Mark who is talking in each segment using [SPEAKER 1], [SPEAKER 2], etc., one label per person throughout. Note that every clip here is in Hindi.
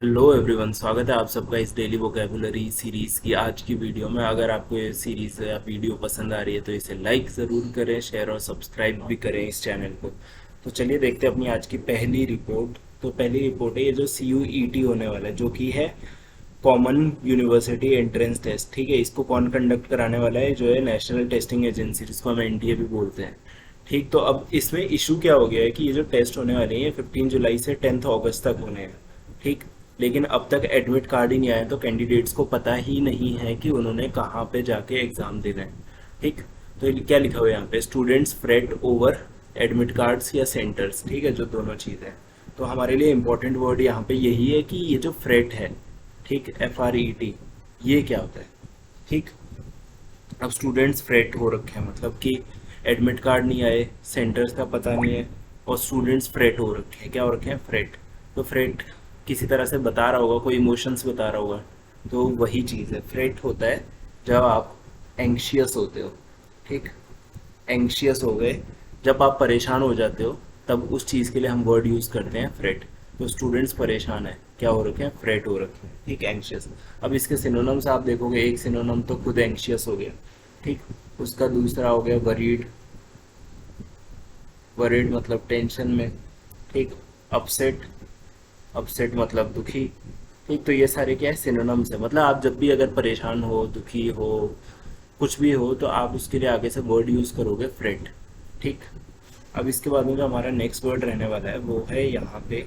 [SPEAKER 1] हेलो एवरीवन, स्वागत है आप सबका इस डेली वोकेबुलरी सीरीज़ की आज की वीडियो में। अगर आपको ये सीरीज़ या वीडियो पसंद आ रही है तो इसे लाइक ज़रूर करें, शेयर और सब्सक्राइब भी करें इस चैनल को। तो चलिए देखते हैं अपनी आज की पहली रिपोर्ट। तो पहली रिपोर्ट है ये जो CUET होने वाला है, जो कि है कॉमन यूनिवर्सिटी एंट्रेंस टेस्ट। ठीक है, इसको कौन कंडक्ट कराने वाला है? जो है नेशनल टेस्टिंग एजेंसी, जिसको हम NTA भी बोलते हैं। ठीक, तो अब इसमें इशू क्या हो गया है कि ये जो टेस्ट होने वाले हैं ये 15 जुलाई से 10 अगस्त तक होने हैं। ठीक, लेकिन अब तक एडमिट कार्ड ही नहीं आया, तो कैंडिडेट्स को पता ही नहीं है कि उन्होंने कहाँ पे जाके एग्ज़ाम देना है। ठीक, तो क्या लिखा हुआ है यहाँ पे? Students fret over admit cards या सेंटर्स। ठीक है, जो दोनों चीज़ है। तो हमारे लिए इंपॉर्टेंट वर्ड यहाँ पे यही है कि ये जो फ्रेट है, ठीक, FRET, ये क्या होता है? ठीक, अब स्टूडेंट्स फ्रेट हो रखे हैं, मतलब कि एडमिट कार्ड नहीं आए, सेंटर्स का पता नहीं है, और स्टूडेंट्स फ्रेट हो रखे हैं। क्या हो रखे हैं? फ्रेट। तो फ्रेट किसी तरह से बता रहा होगा, कोई इमोशंस बता रहा होगा, तो वही चीज़ है। फ्रेट होता है जब आप एंग्शियस होते हो। ठीक, एंग्शियस हो गए, जब आप परेशान हो जाते हो, तब उस चीज़ के लिए हम वर्ड यूज़ करते हैं फ्रेट। तो स्टूडेंट्स परेशान है, क्या हो रखे हैं? फ्रेट हो रखे हैं। ठीक, एंग्शियस। अब इसके सिनोनम्स आप देखोगे, एक सिनोनम तो खुद एंग्शियस हो गया। ठीक, उसका दूसरा हो गया वरीड। वरीड मतलब टेंशन में। ठीक, अपसेट। अपसेट मतलब दुखी। ठीक, तो ये सारे क्या है? सिनोनम्स है। मतलब आप जब भी अगर परेशान हो, दुखी हो, कुछ भी हो, तो आप उसके लिए आगे से वर्ड यूज़ करोगे फ्रेट। ठीक, अब इसके बाद में जो हमारा नेक्स्ट वर्ड रहने वाला है वो है यहाँ पे,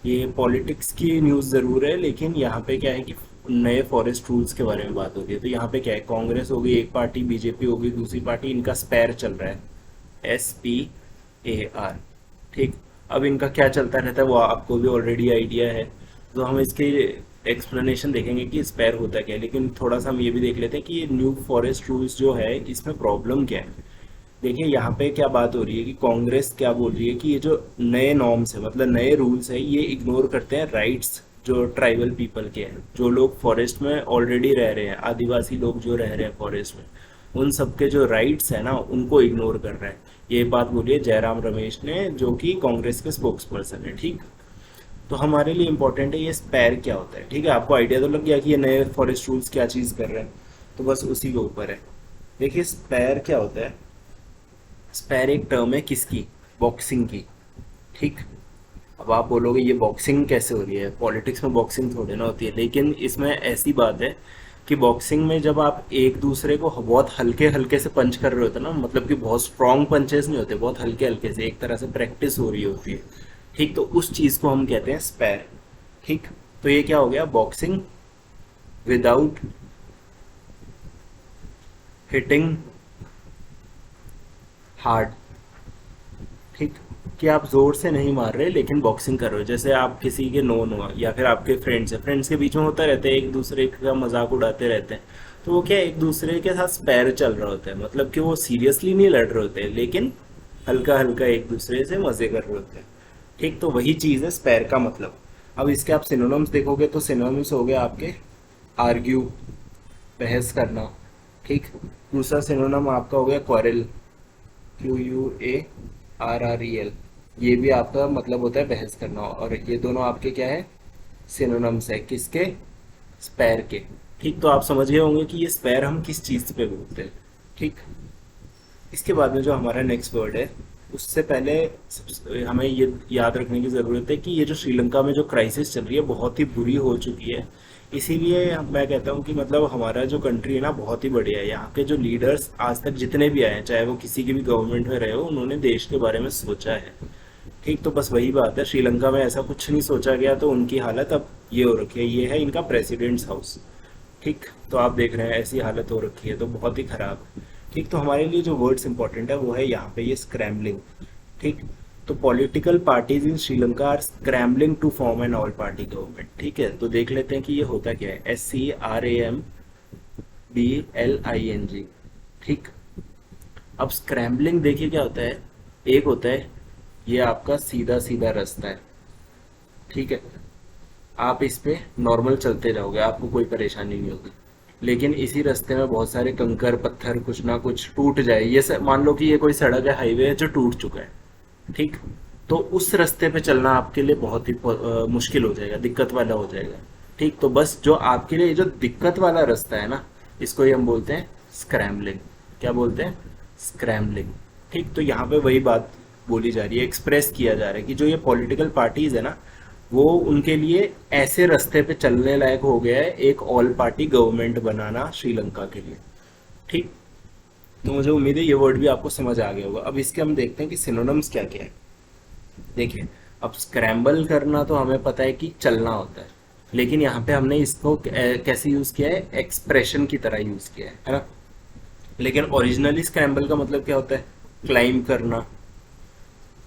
[SPEAKER 1] ये पॉलिटिक्स की न्यूज़ ज़रूर है, लेकिन यहाँ पे क्या है कि नए फॉरेस्ट रूल्स के बारे में बात हो रही है। तो यहाँ पे क्या है? कांग्रेस हो गई एक पार्टी, बीजेपी हो गई दूसरी पार्टी, इनका स्पैर चल रहा है, SPAR। ठीक, अब इनका क्या चलता रहता है वो आपको भी ऑलरेडी आइडिया है। तो हम इसके एक्सप्लेनेशन देखेंगे कि स्पैर होता क्या है, लेकिन थोड़ा सा हम ये भी देख लेते हैं कि ये न्यू फॉरेस्ट रूल्स जो है इसमें प्रॉब्लम क्या है। देखिए यहाँ पे क्या बात हो रही है कि कांग्रेस क्या बोल रही है कि ये जो नए नॉर्म्स है, मतलब नए रूल्स है, ये इग्नोर करते हैं राइट्स जो ट्राइबल पीपल के हैं, जो लोग फॉरेस्ट में ऑलरेडी रह रहे हैं, आदिवासी लोग जो रह रहे हैं फॉरेस्ट में, उन सबके जो राइट्स है ना, उनको इग्नोर कर रहा है। ये बात बोली है जयराम रमेश ने, जो कि कांग्रेस के स्पोक्स पर्सन है। ठीक, तो हमारे लिए इंपॉर्टेंट है ये स्पैर क्या होता है। ठीक है, आपको आइडिया तो लग गया कि ये नए फॉरेस्ट रूल्स क्या चीज़ कर रहे हैं, तो बस उसी के ऊपर है। देखिए स्पैर क्या होता है? स्पैर एक टर्म है किसकी? बॉक्सिंग की। ठीक, अब आप बोलोगे ये बॉक्सिंग कैसे हो रही है? पॉलिटिक्स में बॉक्सिंग थोड़ी ना होती है, लेकिन इसमें ऐसी बात है कि बॉक्सिंग में जब आप एक दूसरे को बहुत हल्के हल्के से पंच कर रहे होते हैं ना, मतलब कि बहुत स्ट्रॉन्ग पंचेस नहीं होते, बहुत हल्के हल्के से, एक तरह से प्रैक्टिस हो रही होती है। ठीक, तो उस चीज़ को हम कहते हैं स्पैर। ठीक, तो ये क्या हो गया? Boxing without hitting hard. ठीक, कि आप जोर से नहीं मार रहे लेकिन बॉक्सिंग कर रहे हो। जैसे आप किसी के नोन हो या फिर आपके फ्रेंड्स है, फ्रेंड्स के बीच में होता रहता है, एक दूसरे का मजाक उड़ाते रहते हैं, तो वो क्या है, एक दूसरे के साथ स्पैर चल रहा होता है, मतलब कि वो सीरियसली नहीं लड़ रहे होते लेकिन हल्का हल्का एक दूसरे से मजे कर रहे होते हैं। ठीक, तो वही चीज़ है स्पैर का मतलब। अब इसके आप सिनोनिम्स देखोगे तो सिनोनिम्स हो गए आपके आर्ग्यू, बहस करना। ठीक, दूसरा सिनोनिम आपका हो गया क्वारल, QUARREL, ये भी आपका मतलब होता है बहस करना, और ये दोनों आपके क्या है? सिनोनिम्स है किसके? स्पैर के। ठीक, तो आप समझ गए होंगे कि ये स्पैर हम किस चीज़ पे बोलते हैं। ठीक, इसके बाद में जो हमारा नेक्स्ट वर्ड है, उससे पहले हमें ये याद रखने की ज़रूरत है कि ये जो श्रीलंका में जो क्राइसिस चल रही है बहुत ही बुरी हो चुकी है। इसीलिए मैं कहता हूँ कि मतलब हमारा जो कंट्री है ना बहुत ही बढ़िया है। यहाँ के जो लीडर्स आज तक जितने भी आए हैं, चाहे वो किसी की भी गवर्नमेंट में रहे हो, उन्होंने देश के बारे में सोचा है। ठीक, तो बस वही बात है, श्रीलंका में ऐसा कुछ नहीं सोचा गया, तो उनकी हालत अब ये हो रखी है। ये है इनका प्रेसिडेंट्स हाउस। ठीक, तो आप देख रहे हैं ऐसी हालत हो रखी है, तो बहुत ही खराब। ठीक, तो हमारे लिए जो वर्ड्स इंपॉर्टेंट है वो है यहाँ पे ये स्क्रैम्बलिंग। ठीक, तो political parties in Sri Lanka are scrambling to form an all party government. ठीक है, तो देख लेते हैं कि ये होता क्या है। SCRAMBLING। ठीक, अब स्क्रैम्बलिंग देखिए क्या होता है। एक होता है ये आपका सीधा सीधा रास्ता है। ठीक है, आप इस पे नॉर्मल चलते जाओगे, आपको कोई परेशानी नहीं होगी। लेकिन इसी रास्ते में बहुत सारे कंकर पत्थर कुछ ना कुछ टूट जाए, मान लो कि ये कोई सड़क है, हाईवे है जो टूट चुका है। ठीक, तो उस रास्ते पे चलना आपके लिए बहुत ही मुश्किल हो जाएगा, दिक्कत वाला हो जाएगा। ठीक, तो बस जो आपके लिए जो दिक्कत वाला रास्ता है ना, इसको ही हम बोलते हैं स्क्रैम्बलिंग। क्या बोलते हैं? स्क्रैम्बलिंग। ठीक, तो यहाँ पे वही बात बोली जा रही है, एक्सप्रेस किया जा रहा है कि जो ये पॉलिटिकल पार्टीज है ना, वो उनके लिए ऐसे रास्ते पे चलने लायक हो गया है एक ऑल पार्टी गवर्नमेंट बनाना श्रीलंका के लिए। ठीक, तो मुझे उम्मीद है ये वर्ड भी आपको समझ आ गया होगा। अब इसके हम देखते हैं कि सिनोनिम्स क्या क्या है। देखिए, अब स्क्रैम्बल करना तो हमें पता है कि चलना होता है, लेकिन यहाँ पे हमने इसको कैसे यूज किया है? एक्सप्रेशन की तरह यूज किया है ना। लेकिन ओरिजिनली स्क्रैम्बल का मतलब क्या होता है? क्लाइम करना।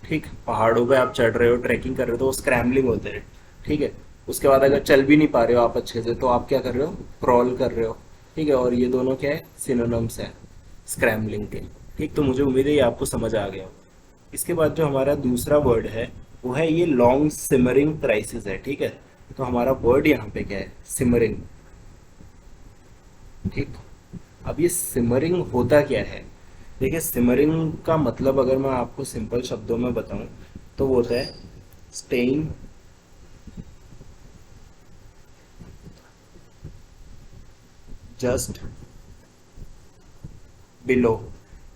[SPEAKER 1] ठीक, पहाड़ों पे आप चढ़ रहे हो, ट्रैकिंग कर रहे हो, तो वो स्क्रैम्बलिंग होते हैं। ठीक है, उसके बाद अगर चल भी नहीं पा रहे हो आप अच्छे से, तो आप क्या कर रहे हो? क्रॉल कर रहे हो। ठीक है, और ये दोनों क्या है? सिनोनिम्स है स्क्रैम्बलिंग के। ठीक, तो मुझे उम्मीद है ये आपको समझ आ गया होगा। इसके बाद जो हमारा दूसरा वर्ड है, वो है ये लॉन्ग सिमरिंग क्राइसिस है। ठीक है, तो हमारा वर्ड यहाँ पे क्या है? सिमरिंग। ठीक, अब ये सिमरिंग होता क्या है? देखिए, सिमरिंग का मतलब अगर मैं आपको सिंपल शब्दों में बताऊं, तो वो होता है स्टेइंग जस्ट बिलो।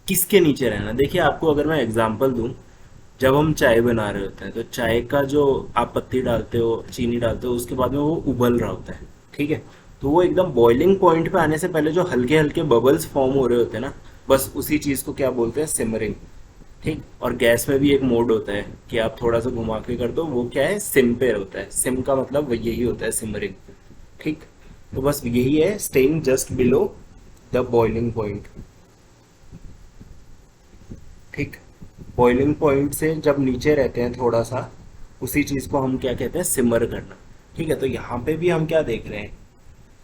[SPEAKER 1] किसके नीचे रहना? देखिए, आपको अगर मैं एग्जांपल दूं, जब हम चाय बना रहे होते हैं तो चाय का जो आप पत्ती डालते हो, चीनी डालते हो, उसके बाद में वो उबल रहा होता है। ठीक है, तो वो एकदम बॉइलिंग पॉइंट पे आने से पहले जो हल्के हल्के बबल्स फॉर्म हो रहे होते हैं ना, बस उसी चीज को क्या बोलते हैं? सिमरिंग। ठीक, और गैस में भी एक मोड होता है कि आप थोड़ा सा घुमा के कर दो, वो क्या है? सिम पे होता है। सिम का मतलब यही होता है, सिमरिंग। ठीक, तो बस यही है, staying just below the boiling point. ठीक, बॉइलिंग पॉइंट से जब नीचे रहते हैं थोड़ा सा, उसी चीज को हम क्या कहते हैं? सिमर करना। ठीक है, तो यहाँ पे भी हम क्या देख रहे हैं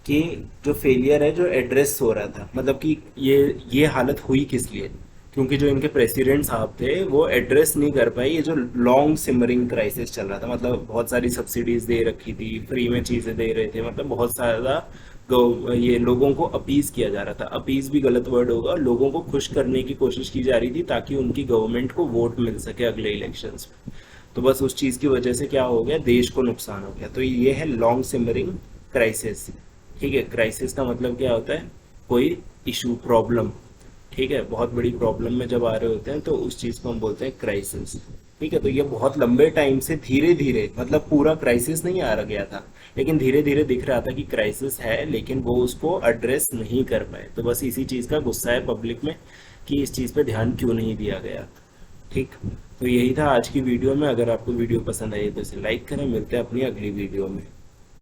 [SPEAKER 1] कि जो फेलियर है, जो एड्रेस हो रहा था, मतलब कि ये हालत हुई किस लिए? क्योंकि जो इनके प्रेसिडेंट साहब थे वो एड्रेस नहीं कर पाए ये जो लॉन्ग सिमरिंग क्राइसिस चल रहा था। मतलब बहुत सारी सब्सिडीज दे रखी थी, फ्री में चीजें दे रहे थे, मतलब बहुत सारा ये लोगों को अपीज किया जा रहा था। अपीज भी गलत वर्ड होगा, लोगों को खुश करने की कोशिश की जा रही थी ताकि उनकी गवर्नमेंट को वोट मिल सके अगले इलेक्शंस में। तो बस उस चीज की वजह से क्या हो गया? देश को नुकसान हो गया। तो ये है लॉन्ग सिमरिंग क्राइसिस। ठीक है, क्राइसिस का मतलब क्या होता है? कोई इशू, प्रॉब्लम। ठीक है, बहुत बड़ी प्रॉब्लम में जब आ रहे होते हैं तो उस चीज को हम बोलते हैं क्राइसिस। ठीक है, तो ये बहुत लंबे टाइम से धीरे धीरे, मतलब पूरा क्राइसिस नहीं आ गया था, लेकिन धीरे धीरे दिख रहा था कि क्राइसिस है, लेकिन वो उसको एड्रेस नहीं कर पाए। तो बस इसी चीज का गुस्सा है पब्लिक में कि इस चीज पे ध्यान क्यों नहीं दिया गया। ठीक, तो यही था आज की वीडियो में। अगर आपको वीडियो पसंद आई तो इसे लाइक करें। मिलते हैं अपनी अगली वीडियो में।